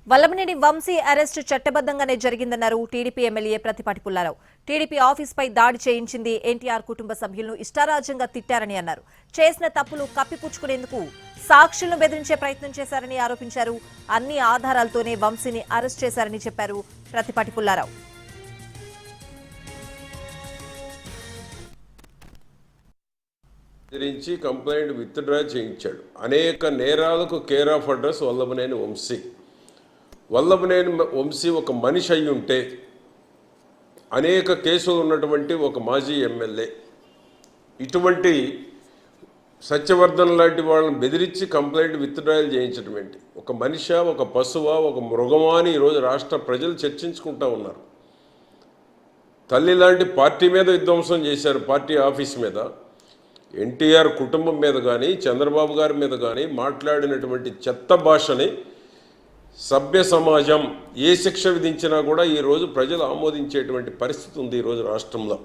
Vallabhaneni Vamsi arrest చట్టబద్ధంగానే జరిగిందన్నారు TDP MLA Prathipati Pullarao. TDP ఆఫీస్పై దాడి చేయించింది ఎన్టీఆర్ కుటుంబ సభ్యులను ఇష్టారాజ్యంగా తిట్టారని అన్నారు. చేసిన తప్పులు కప్పిపుచ్చుకునేందుకు సాక్షులను బెదిరించే ప్రయత్నం చేశారని ఆరోపించారు. అన్ని ఆధారాలతోనే వంశీని అరెస్ట్ చేశారని చెప్పారు ప్రతిపాటి పుల్లారావు. కంప్లైంట్ విత్డ్రా చేయించాడు. అనేక నేరాలకు care of address Vallabhaneni Vamsi. Vallabhaneni Vamsi ఒక మనిషి అయి ఉంటే అనేక కేసులు ఉన్నటువంటి ఒక మాజీ ఎమ్మెల్యే ఇటువంటి సత్యవర్ధన్ లాంటి వాళ్ళని బెదిరించి కంప్లైంట్ విత్డ్రాయల్ చేయించడం ఏంటి? ఒక మనిషా, ఒక పశువా, ఒక మృగమా అని ఈరోజు రాష్ట్ర ప్రజలు చర్చించుకుంటూ ఉన్నారు. తల్లి లాంటి పార్టీ మీద విధ్వంసం చేశారు, పార్టీ ఆఫీస్ మీద. ఎన్టీఆర్ కుటుంబం మీద కానీ చంద్రబాబు గారి మీద కానీ మాట్లాడినటువంటి చెత్త భాషని సభ్య సమాజం ఏ శిక్ష విధించినా కూడా ఈరోజు ప్రజలు ఆమోదించేటువంటి పరిస్థితి ఉంది ఈరోజు రాష్ట్రంలో.